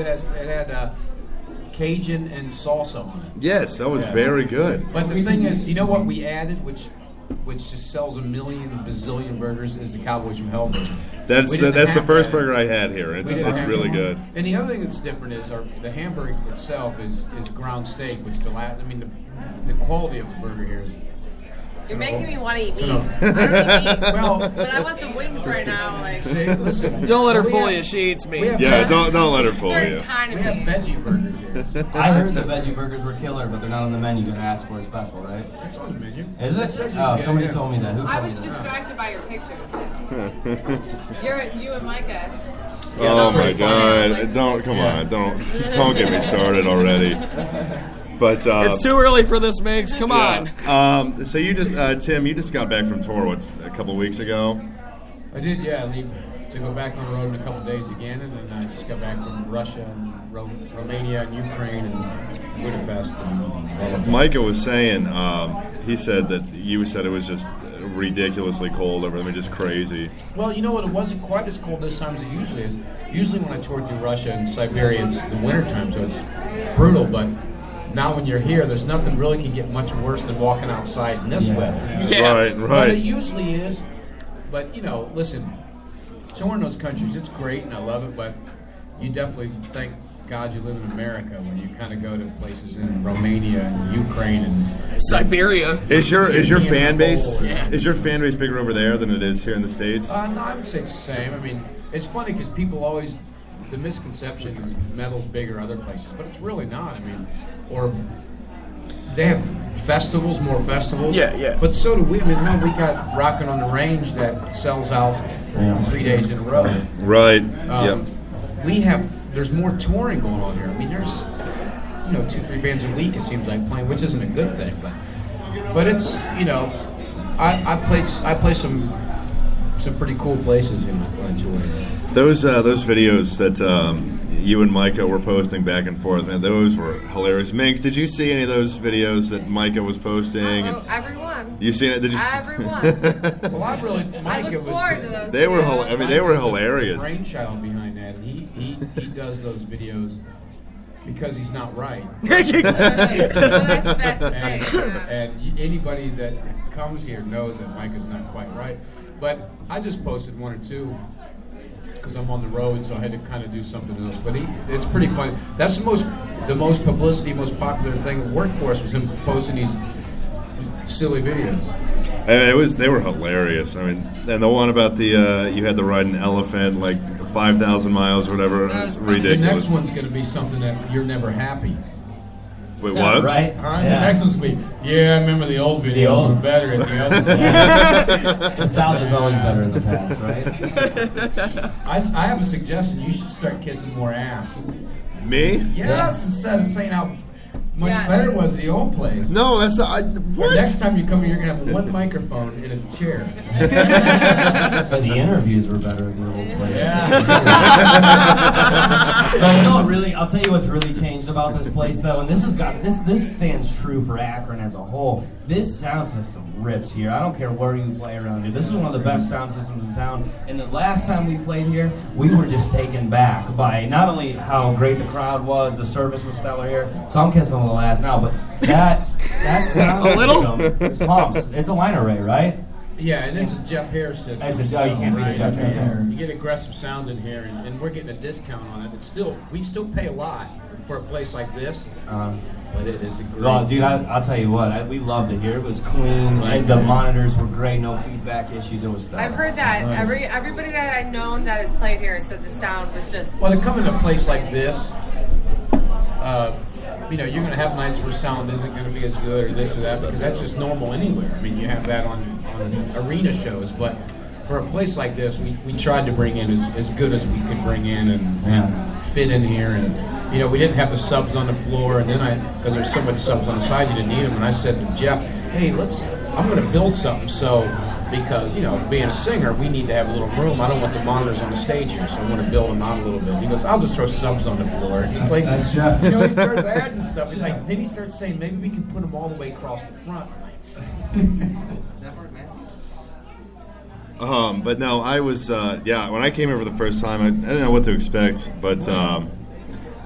had Cajun and salsa on it. Yes, that was very good. But the thing is, you know what we added, which just sells a million bazillion burgers, is the Cowboys from Hell burger. That's the first burger I had here. It's really good. And the other thing that's different is the hamburger itself is ground steak, which the quality of the burger here is. You're making me want to eat meat. I don't eat meat. Well, but I want some wings right now. Like, listen, don't let her fool you. She eats meat. Yeah, don't let her fool you. Kind of we have veggie burgers here. I heard the veggie burgers were killer, but they're not on the menu. You gotta ask for a special, right? It's on the menu. Is it? Oh, somebody told me that. Who I told me was that? distracted by your pictures. You and Micah. Oh my God! Don't get me started already. But it's too early for this, Migs. Come on. So you just, Tim, you just got back from tour a couple of weeks ago. I did, yeah. Leave to go back on the road in a couple of days again, and then I just got back from Russia and Romania and Ukraine and Budapest. And Micah was saying, he said that you said it was just ridiculously cold over there, just crazy. Well, you know what? It wasn't quite as cold this time as it usually is. Usually when I toured through Russia and Siberia, it's the wintertime, so it's brutal, but now when you're here, there's nothing really can get much worse than walking outside in this weather. Yeah. Right. But it usually is. But, listen, touring those countries, it's great and I love it, but you definitely thank God you live in America when you kind of go to places in Romania and Ukraine and Siberia. Is your fan base bigger over there than it is here in the States? No, I would say it's the same. I mean, it's funny because people always, the misconception is metal's bigger other places, but it's really not. I mean, or they have festivals, more festivals. Yeah. But so do we. I mean, we got Rockin' on the Range that sells out 3 days in a row. Right. There's more touring going on here. I mean, there's 2-3 bands a week. It seems like playing, which isn't a good thing, but it's I play some pretty cool places when I tour. Those videos that you and Micah were posting back and forth, man, those were hilarious. Minx, did you see any of those videos that Micah was posting? Everyone. You seen it? Did you? Everyone. Well, I look forward to those. They were hilarious. Brainchild behind that. He does those videos because he's not right. And anybody that comes here knows that Micah's not quite right. But I just posted 1 or 2 because I'm on the road, so I had to kind of do something else. But it's pretty funny. That's the most publicity, most popular thing at Workforce was him posting these silly videos. And they were hilarious. I mean, and the one about you had to ride an elephant like 5,000 miles or whatever. It was ridiculous. The next one's going to be something that you're never happy. Wait, what? Right? All right. Yeah. The next one's going to be, I remember the old videos were better at the other. Nostalgia's always better in the past, right? I have a suggestion. You should start kissing more ass. Me? Yes, instead of saying how much better was the old place. No, that's not. What? Next time you come here, you're going to have one microphone in a chair. But the interviews were better in the old place. Yeah. So, I'll tell you what's really changed about this place, though, and this stands true for Akron as a whole. This sound system rips here. I don't care where you play around here. This is one of the best sound systems in town. And the last time we played here, we were just taken back by not only how great the crowd was, the service was stellar here. So I'm kissing on the last now, but that sound system pumps. It's a line array, right? Yeah, and it's a Jeff Hare system. You can't beat a Jeff Hare. You get aggressive sound in here, and we're getting a discount on it. We still pay a lot for a place like this, but it is a great. Well, dude, I'll tell you what, we loved it here. It was clean. The monitors were great. No feedback issues. It was stuff. I've heard that everybody that I've known that has played here said the sound was just. Well, to come in a place like this, you're going to have nights where sound isn't going to be as good or this or that because that's just normal anywhere. I mean, you have that on arena shows, but for a place like this, we tried to bring in as good as we could bring in and fit in here. And we didn't have the subs on the floor, and then because there's so much subs on the side, you didn't need them. And I said to Jeff, "Hey, I'm going to build something because being a singer, we need to have a little room. I don't want the monitors on the stage here, so I want to build them out a little bit." He goes, "I'll just throw subs on the floor." And he's like, that's Jeff. he starts adding stuff. He's like, then he starts saying, maybe we can put them all the way across the front. Is that hard, man? But no, I was when I came here for the first time, I didn't know what to expect, but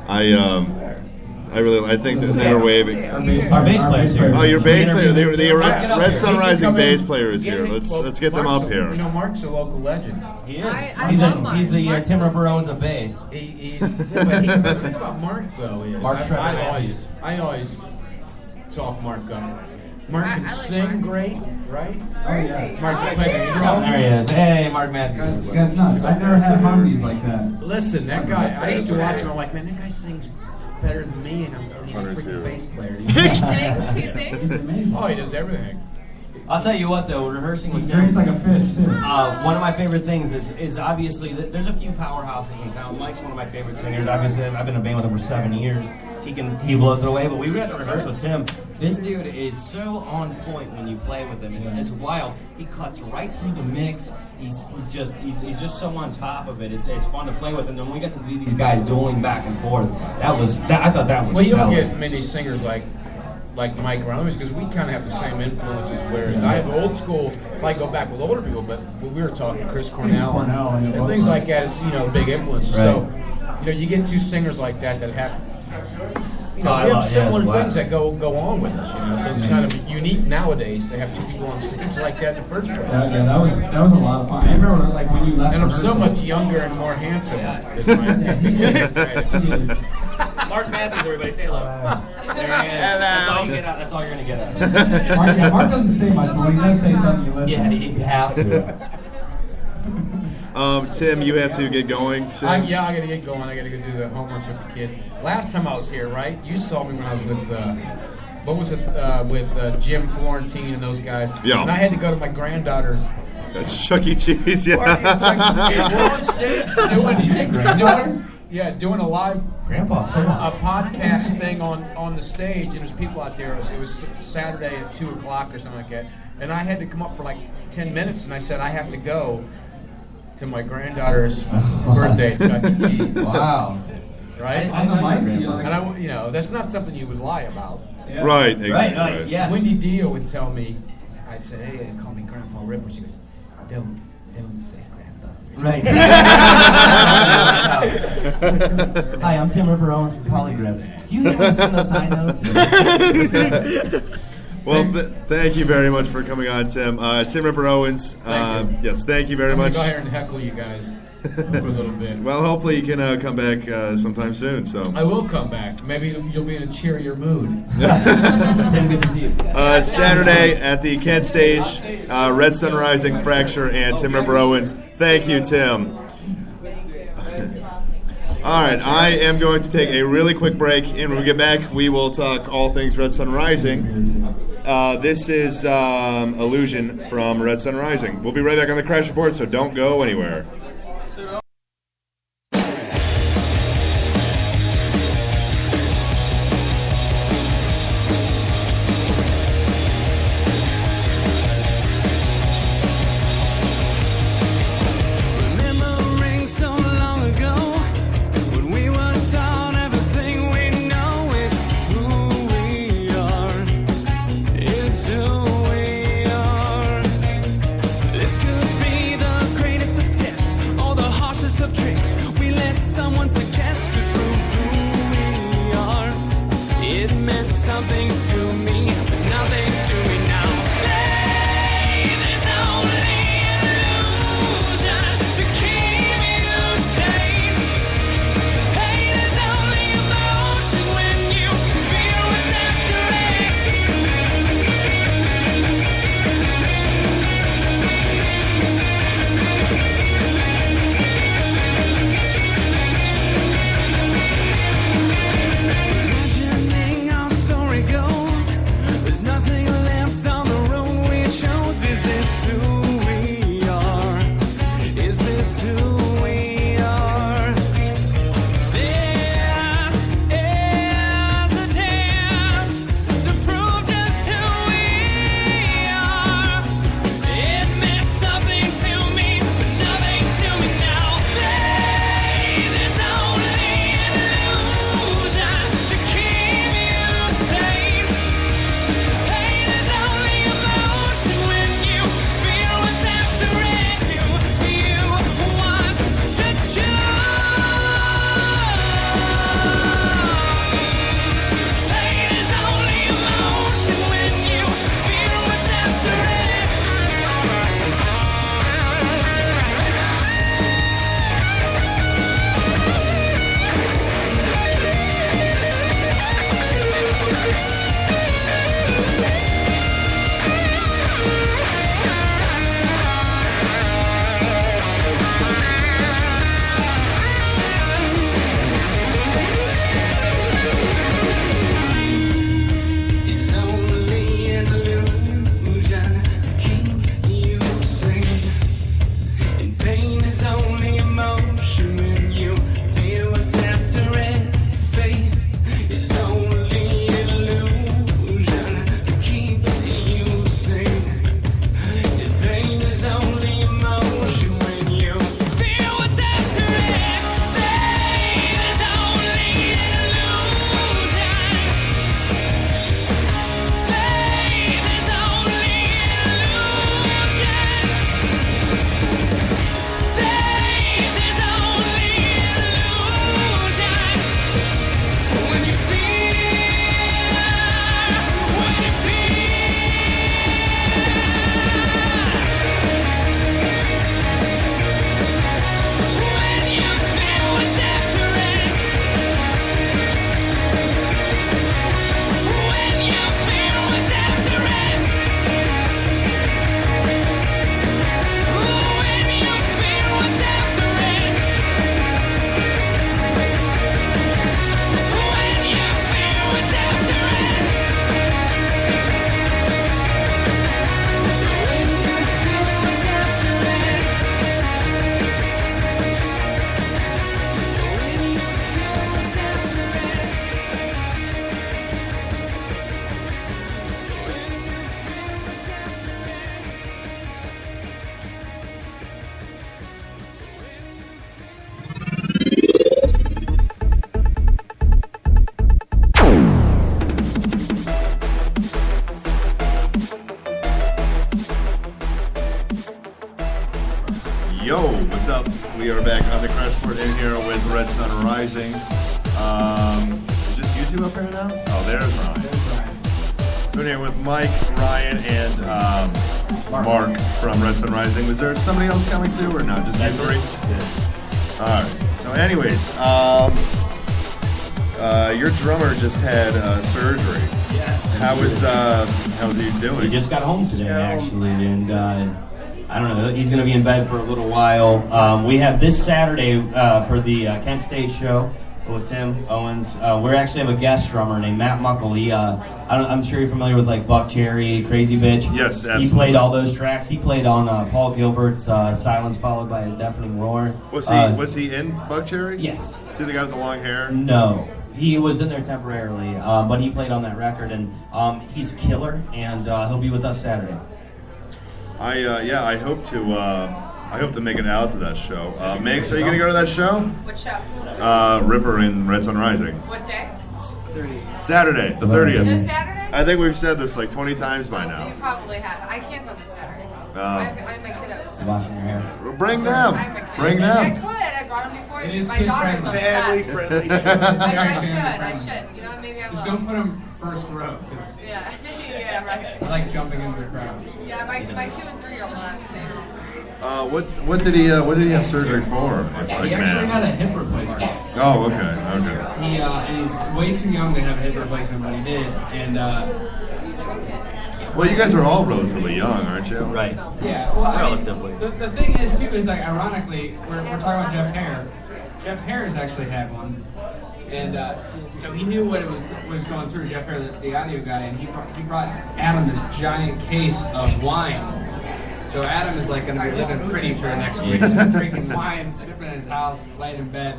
I think that they were waving. Our bass player's here. Oh, your bass player. The Red Sun Rising Come in. bass player is here. Let's get them up here. You know, Mark's a local legend. He is. I love Mark. He's the Mark's Tim Ripper awesome. Owens of bass. But the thing about Mark though is Mark Shredder I always talk Mark up. Mark can sing great, right? Where is he? Mark Oh, can play the there he is. drums. There he is. Hey, Mark Matthews. You guys nuts. I've never had harmonies like that. Listen, that guy, I used to watch him, I'm like, man, that guy sings better than me, and he's a freaking bass player. He sings. He He's sings. amazing. Oh, he does everything. I'll tell you what, though, rehearsing with He Tim. drinks like a fish, too. One of my favorite things is obviously that there's a few powerhouses in town. Mike's one of my favorite singers. Obviously, I've been in a band with him for 7 years. He blows it away. But we had to rehearse with Tim. This dude is so on point when you play with him. It's wild. He cuts right through the mix. He's just so on top of it. It's fun to play with. And then when we got to do these guys dueling back and forth, I thought that was. Well, you don't stellar. get many singers like Mike Ramos because we kind of have the same influences. Whereas I have old school, like go back with older people, but when we were talking Chris Cornell and things like that, it's big influences. Right. So you get two singers like that have we I have love- similar yeah, things that go on with us. So it's kind of unique nowadays to have two people on stage like that in the first place. Yeah, that was a lot of fun. I remember like when you left. And I'm so rehearsal. much younger and more handsome. He is. Mark Matthews, everybody say hello. There he is. That's all you get out. That's all you're gonna get out. Mark doesn't say much, but when he does say something, you listen. Yeah, you have to. Tim, you have to get going soon. I gotta get going. I gotta go do the homework with the kids. Last time I was here, right? You saw me when I was with Jim Florentine and those guys. Yeah. And I had to go to my granddaughter's. That's Chuck E. Cheese, yeah. Party. It's like, we're on stage doing a live Grandpa, a podcast thing on the stage, and there's people out there. It was Saturday at 2:00 or something like that, and I had to come up for like 10 minutes, and I said I have to go to my granddaughter's birthday at Chuck E. Cheese. Wow. Right? On the mic, And that's not something you would lie about. Yeah. Right, exactly. Right, yeah. Wendy Dio would tell me, I'd say, hey, they call me Grandpa Ripper. She goes, don't say Grandpa. Right. Hi, I'm Tim Ripper Owens from Polygraph. You hear me sing those high notes? Well, thank you very much for coming on, Tim. Tim Ripper Owens. Yes, thank you very I'm much. gonna go ahead and heckle you guys for a little bit. Well, hopefully you can come back sometime soon. So I will come back. Maybe you'll be in a cheerier mood. Tim, good to see you. Saturday at the Kent Stage, Red Sun Rising, Fracture, and Tim Ripper Owens. Thank you, Tim. All right, I am going to take a really quick break, and when we get back, we will talk all things Red Sun Rising. This is Illusion from Red Sun Rising. We'll be right back on the Crash Report, so don't go anywhere. Remembering so long ago when we were taught everything we know. It's who we are. It's who we are. This could be the greatest of tests or the harshest of tricks. We let someone suggest to prove who we are. It meant something to me, but nothing to me now. Faith is only illusion to keep you sane. Pain is only emotion when you feel what's after Imagining our story goes, Just YouTube up here now? Oh, there's Ryan. We're here with Mike, Ryan, and Mark from Red Sun Rising. Was there somebody else coming too, or no? Just you three? Yeah. All right. So, anyways, your drummer just had surgery. Yes. How's he doing? He just got home today, actually, and I don't know. He's going to be in bed for a little while. We have this Saturday for the Kent State show with Tim Owens. We actually have a guest drummer named Matt Muckle. I'm sure you're familiar with like Buck Cherry, Crazy Bitch. Yes, absolutely. He played all those tracks. He played on Paul Gilbert's "Silence Followed by a Deafening Roar." Was he in Buck Cherry? Yes. See the guy with the long hair? No. He was in there temporarily, but he played on that record, and he's killer, and he'll be with us Saturday. I hope to make it out to that show. Megs, are you gonna go to that show? What show? Ripper in Red Sun Rising. What day? Saturday, the This 30th. Saturday? I think we've said this like 20 times by You now. probably have. I can't go this Saturday. I have my kiddos. Washing your hair. Bring I have my them. kids. Bring I them. could. I brought them before. It is My daughter's kid-friendly. obsessed. Family-friendly I show. should. You know, maybe I will. Just don't put them first row, because Yeah. Yeah, right. I like jumping into the crowd. Yeah, my 2 and 3-year-old last thing. What did he have surgery for? He actually had a hip replacement. Oh, okay. And he's way too young to have a hip replacement, but he did. And Well, you guys are all relatively young, aren't you? Right. yeah, well, I mean, Relatively. the thing is too is like ironically, we're talking about Jeff Hare. Jeff Hare's actually had one, and so he knew what it was going through. Jeff Hare, the audio guy, and he brought Adam this giant case of wine. So Adam is like going to be living pretty for the next week, just drinking wine, sipping in his house, laying in bed.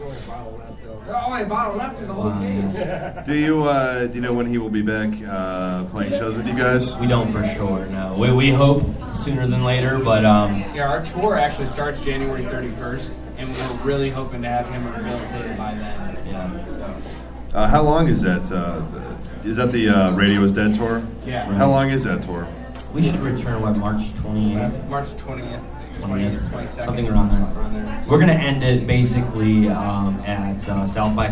There's only a bottle left. There's a whole case. Do you know when he will be back playing shows with you guys? We don't for sure, no. We hope sooner than later, but Yeah, our tour actually starts January 31st, and we're really hoping to have him rehabilitated by then. yeah. So, How long is that? Is that the Radio Is Dead tour? yeah. How long is that tour? We should return, March 28th? March 20th. 20th, 22nd. something around there. We're going to end it basically at South by